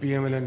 PMLN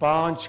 5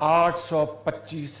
825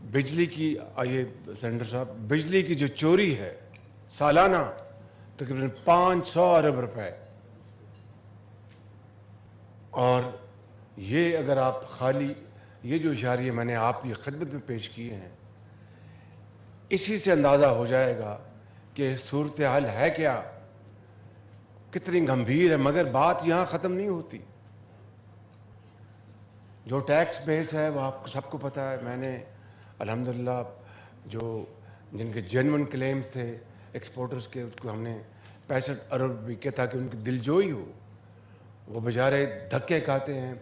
بجلی کی آئیے سینیٹر صاحب، بجلی کی جو چوری ہے سالانہ تقریباً 500 ارب روپے، اور یہ اگر آپ خالی یہ جو اشاریے میں نے آپ کی خدمت میں پیش کیے ہیں، اسی سے اندازہ ہو جائے گا کہ صورتحال ہے کیا، کتنی گمبھیر ہے۔ مگر بات یہاں ختم نہیں ہوتی۔ جو ٹیکس بیس ہے وہ آپ کو سب کو پتہ ہے۔ میں نے الحمدللہ جن کے جینون کلیمز تھے ایکسپورٹرز کے، اس کو ہم نے 65 ارب روپے کیا تاکہ ان کی دل جوئی ہو۔ وہ بیچارے دھکے کھاتے ہیں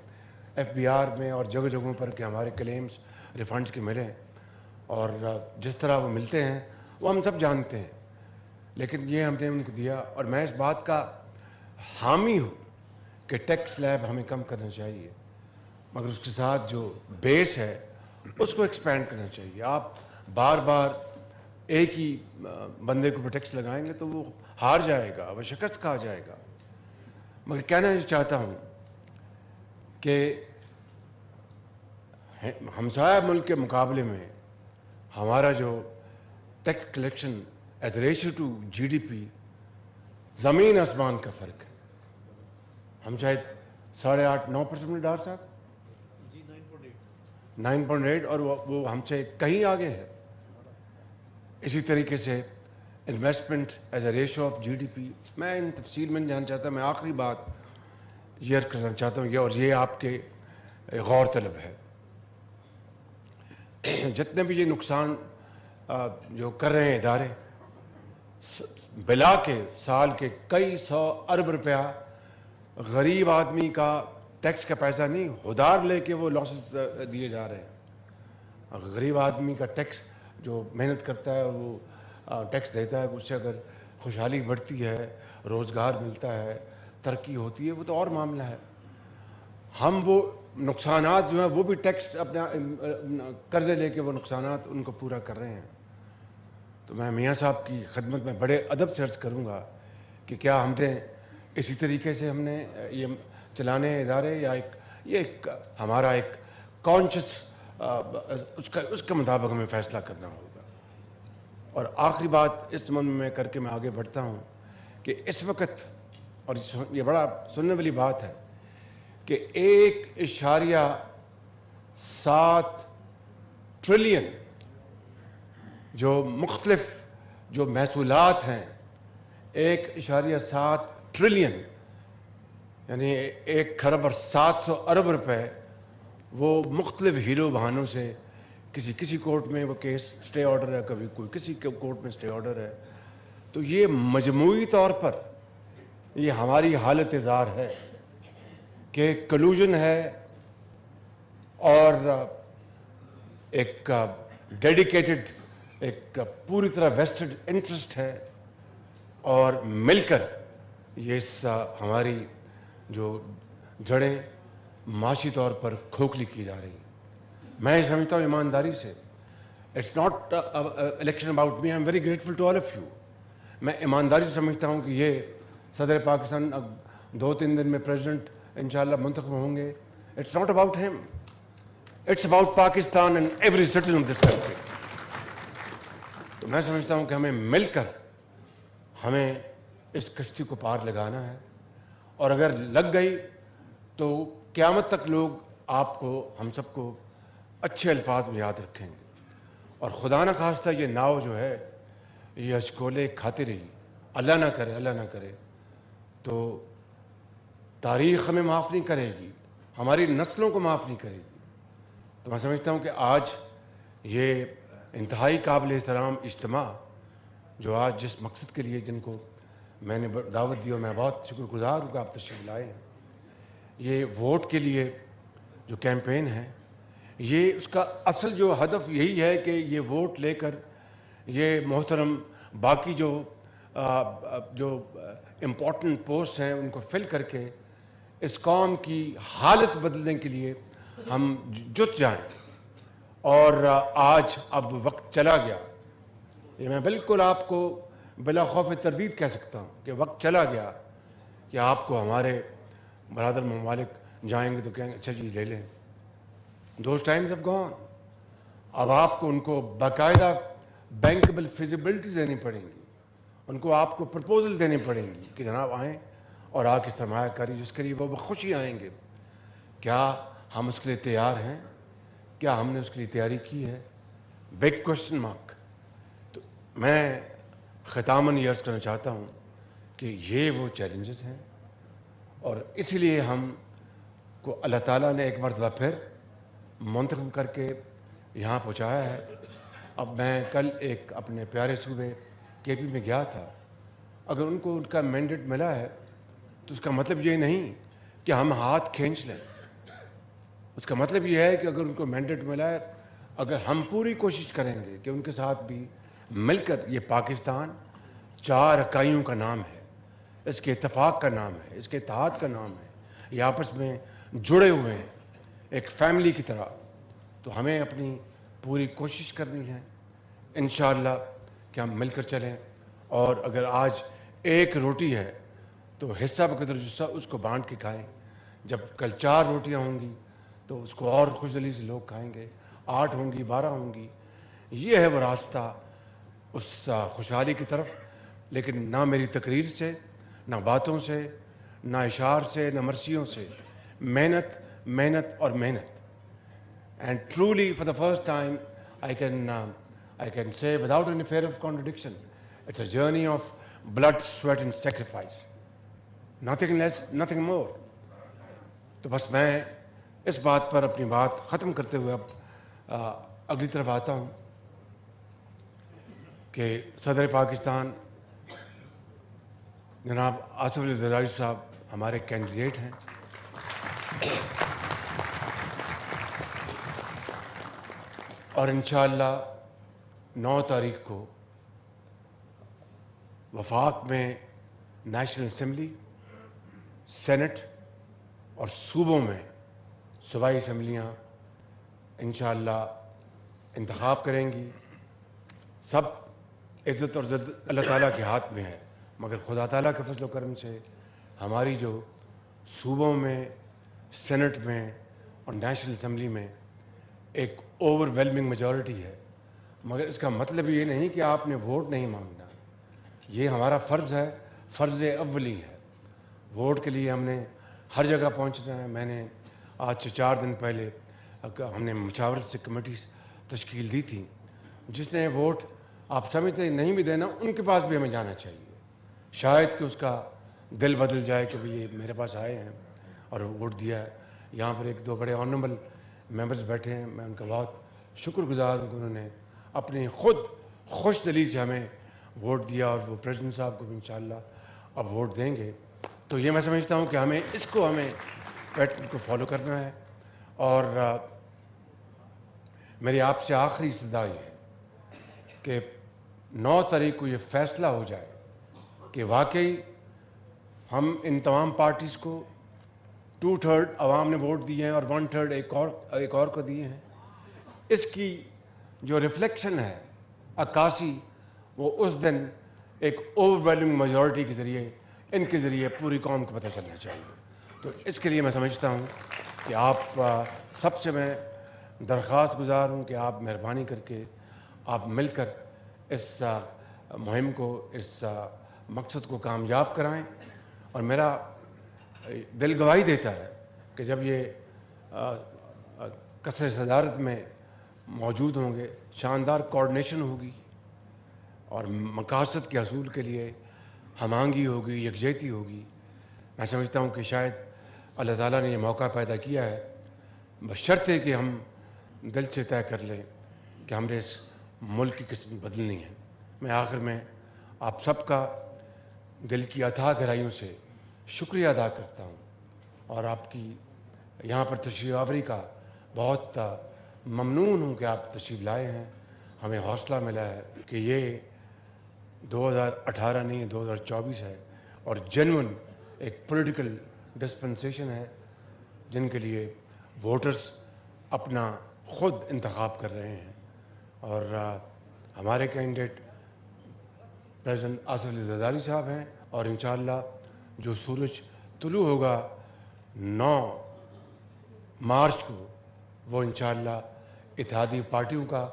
ایف بی آر میں اور جگہ جگہوں پر کہ ہمارے کلیمز ریفنڈز کے ملیں، اور جس طرح وہ ملتے ہیں وہ ہم سب جانتے ہیں، لیکن یہ ہم نے ان کو دیا۔ اور میں اس بات کا حامی ہوں کہ ٹیکس سلیب ہمیں کم کرنا چاہیے، مگر اس کے ساتھ جو بیس ہے اس کو ایکسپینڈ کرنا چاہیے۔ آپ بار بار ایک ہی بندے کو ٹیکس لگائیں گے تو وہ ہار جائے گا، وہ شکست کھا جائے گا۔ مگر کہنا یہ چاہتا ہوں کہ ہمسایہ ملک کے مقابلے میں ہمارا جو tax collection as ratio to G D P زمین آسمان کا فرق ہے۔ ہم شاید 8.5-9% میں، ڈار صاحب 9.8، اور وہ ہم سے کہیں آگے ہے۔ اسی طریقے سے investment as a ratio of G D P, میں ان تفصیل میں نہیں جانا چاہتا۔ میں آخری بات یہ کرنا چاہتا ہوں، اور یہ آپ کے غور طلب ہے، جتنے بھی یہ نقصان جو کر رہے ہیں ادارے، بلا کے سال کے کئی 100 ارب روپیہ غریب آدمی کا ٹیکس کا پیسہ نہیں ادھار لے کے وہ لاسز دیے جا رہے ہیں۔ غریب آدمی کا ٹیکس جو محنت کرتا ہے وہ ٹیکس دیتا ہے، اس سے اگر خوشحالی بڑھتی ہے، روزگار ملتا ہے، ترقی ہوتی ہے، وہ تو اور معاملہ ہے۔ ہم وہ نقصانات جو ہیں وہ بھی ٹیکس اپنا قرضے لے کے وہ نقصانات ان کو پورا کر رہے ہیں۔ تو میں میاں صاحب کی خدمت میں بڑے ادب سے عرض کروں گا کہ کیا ہم نے اسی طریقے سے ہم نے یہ چلانے ہیں ادارے، یا ایک ہمارا ایک کانشیس اس کے مطابق ہمیں فیصلہ کرنا ہوگا۔ اور آخری بات اس سمجھ میں کر کے میں آگے بڑھتا ہوں کہ اس وقت، اور یہ بڑا سننے والی بات ہے، کہ 1.7 ٹریلین جو مختلف جو محصولات ہیں، 1.7 ٹریلین یعنی 1.7 ارب روپے، وہ مختلف ہیلو بہانوں سے کسی کورٹ میں وہ کیس سٹے آرڈر ہے، کبھی کوئی کسی کورٹ میں سٹے آرڈر ہے۔ تو یہ مجموعی طور پر یہ ہماری حالت زار ہے کہ کلوژن ہے، اور ایک ڈیڈیکیٹڈ، ایک پوری طرح ویسٹڈ انٹرسٹ ہے، اور مل کر یہ ہماری جو جڑیں معاشی طور پر کھوکھلی کی جا رہی ہیں۔ میں سمجھتا ہوں ایمانداری سے، it's not election about me, I am very grateful to all of you. میں ایمانداری سے سمجھتا ہوں کہ یہ صدر پاکستان 2-3 دن میں پریزیڈنٹ انشاءاللہ منتخب ہوں گے۔ It's not about him, it's about Pakistan and every citizen of this country. تو میں سمجھتا ہوں کہ ہمیں مل کر ہمیں اس کشتی کو پار لگانا ہے، اور اگر لگ گئی تو قیامت تک لوگ آپ کو، ہم سب کو اچھے الفاظ میں یاد رکھیں گے، اور خدا نہ خواستہ یہ ناؤ جو ہے یہ اشکولے کھاتی رہی، اللہ نہ کرے تو تاریخ ہمیں معاف نہیں کرے گی، ہماری نسلوں کو معاف نہیں کرے گی۔ تو میں سمجھتا ہوں کہ آج یہ انتہائی قابل احترام اجتماع جو آج جس مقصد کے لیے جن کو میں نے دعوت دی، اور میں بہت شکر گزار ہوں کہ آپ تشریف لائے ہیں، یہ ووٹ کے لیے جو کیمپین ہے، یہ اس کا اصل جو ہدف یہی ہے کہ یہ ووٹ لے کر یہ محترم باقی جو امپورٹنٹ پوسٹ ہیں ان کو فل کر کے اس قوم کی حالت بدلنے کے لیے ہم جت جائیں۔ اور آج اب وقت چلا گیا، یہ میں بالکل آپ کو بلا خوف تردید کہہ سکتا ہوں کہ وقت چلا گیا کہ آپ کو ہمارے برادر ممالک جائیں گے تو کہیں گے اچھا جی لے لیں۔ Those times have gone. اب آپ کو ان کو باقاعدہ بینکبل فیزیبلٹی دینی پڑیں گی، ان کو آپ کو پرپوزل دینی پڑیں گی کہ جناب آئیں اور آ کے سرمایہ کاری جس کے لیے وہ بخوشی آئیں گے. کیا ہم اس کے لیے تیار ہیں؟ کیا ہم نے اس کے لیے تیاری کی ہے؟ Big question mark. تو میں ختاماً یہ عرض کرنا چاہتا ہوں کہ یہ وہ چیلنجز ہیں، اور اسی لیے ہم کو اللہ تعالیٰ نے ایک مرتبہ پھر منتخب کر کے یہاں پہنچایا ہے. اب میں کل ایک اپنے پیارے صوبے کے پی میں گیا تھا. اگر ان کو ان کا مینڈیٹ ملا ہے تو اس کا مطلب یہ نہیں کہ ہم ہاتھ کھینچ لیں. اس کا مطلب یہ ہے کہ اگر ان کو مینڈیٹ ملا ہے، اگر ہم پوری کوشش کریں گے کہ ان کے ساتھ بھی مل کر، یہ پاکستان 4 اکائیوں کا نام ہے، اس کے اتفاق کا نام ہے، اس کے اتحاد کا نام ہے، یہ آپس میں جڑے ہوئے ہیں ایک فیملی کی طرح. تو ہمیں اپنی پوری کوشش کرنی ہے انشاءاللہ کہ ہم مل کر چلیں. اور اگر آج ایک روٹی ہے تو حصہ بقدر جصہ اس کو بانٹ کے کھائیں. جب کل 4 روٹیاں ہوں گی تو اس کو اور خوش دلی سے لوگ کھائیں گے. 8 ہوں گی، 12 ہوں گی. یہ ہے وہ راستہ اس خوشحالی کی طرف. لیکن نہ میری تقریر سے، نہ باتوں سے، نہ اشعار سے، نہ مرثیوں سے، محنت محنت اور محنت. And truly, for the first time, I can say without any fear of contradiction, it's a journey of blood, sweat and sacrifice. Nothing less, nothing more. تو بس میں اس بات پر اپنی بات ختم کرتے ہوئے اب اگلی طرف آتا ہوں کہ صدر پاکستان جناب آصف علی زرداری صاحب ہمارے کینڈیڈیٹ ہیں. اور انشاءاللہ 9 تاریخ کو وفاق میں نیشنل اسمبلی، سینٹ اور صوبوں میں صوبائی اسمبلیاں انشاءاللہ انتخاب کریں گی. سب عزت اور ذلت اللہ تعالیٰ کے ہاتھ میں ہے، مگر خدا تعالیٰ کے فضل و کرم سے ہماری جو صوبوں میں، سینٹ میں اور نیشنل اسمبلی میں ایک اوور ویلمنگ میجورٹی ہے. مگر اس کا مطلب یہ نہیں کہ آپ نے ووٹ نہیں مانگنا. یہ ہمارا فرض ہے، فرض اولی ہے. ووٹ کے لیے ہم نے ہر جگہ پہنچنا ہے. میں نے آج سے 4 دن پہلے ہم نے مشاورت سے کمیٹی تشکیل دی تھی. جس نے ووٹ آپ سمجھتے نہیں بھی دینا، ان کے پاس بھی ہمیں جانا چاہیے. شاید کہ اس کا دل بدل جائے کہ یہ میرے پاس آئے ہیں اور ووٹ دیا ہے. یہاں پر 1-2 بڑے آنریبل ممبرز بیٹھے ہیں، میں ان کا بہت شکر گزار ہوں کہ انہوں نے اپنی خود خوش دلی سے ہمیں ووٹ دیا، اور وہ پریزیڈنٹ صاحب کو بھی انشاءاللہ اب ووٹ دیں گے. تو یہ میں سمجھتا ہوں کہ ہمیں پیٹرن کو فالو کرنا ہے. اور میری آپ سے آخری استدعا یہ ہے کہ 9 تاریخ کو یہ فیصلہ ہو جائے کہ واقعی ہم ان تمام پارٹیز کو 2/3 عوام نے ووٹ دیے ہیں اور 1/3 ایک اور کو دیے ہیں. اس کی جو ریفلیکشن ہے، عکاسی، وہ اس دن ایک اوور ویلمنگ میجورٹی کے ذریعے، ان کے ذریعے پوری قوم کو پتہ چلنا چاہیے. تو اس کے لیے میں سمجھتا ہوں کہ آپ سب سے میں درخواست گزار ہوں کہ آپ مہربانی کر کے آپ مل کر اس مہم کو، اس مقصد کو کامیاب کرائیں. اور میرا دل گواہی دیتا ہے کہ جب یہ کثرت صدارت میں موجود ہوں گے، شاندار کوارڈینیشن ہوگی اور مقاصد کے حصول کے لیے ہم آہنگی ہوگی، یکجہتی ہوگی. میں سمجھتا ہوں کہ شاید اللہ تعالیٰ نے یہ موقع پیدا کیا ہے، بشرطے کہ ہم دل سے طے کر لیں کہ ہم نے اس ملک کی قسمت بدلنی ہے. میں آخر میں آپ سب کا دل کی اتھاہ گہرائیوں سے شکریہ ادا کرتا ہوں، اور آپ کی یہاں پر تشریف آوری کا بہت ممنون ہوں کہ آپ تشریف لائے ہیں. ہمیں حوصلہ ملا ہے کہ یہ 2018 نہیں 2024 ہے، اور جینون ایک پولیٹیکل ڈسپنسیشن ہے جن کے لیے ووٹرز اپنا خود انتخاب کر رہے ہیں. اور ہمارے کینڈیڈیٹ پریزیڈنٹ آصف علی زرداری صاحب ہیں، اور انشاءاللہ جو سورج طلوع ہوگا 9 مارچ کو، وہ انشاءاللہ اتحادی پارٹیوں کا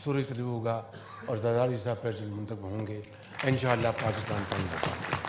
سورج طلوع ہوگا اور زرداری صاحب پریزیڈنٹ منتخب ہوں گے، انشاءاللہ پاکستان تعمیر ہوگا۔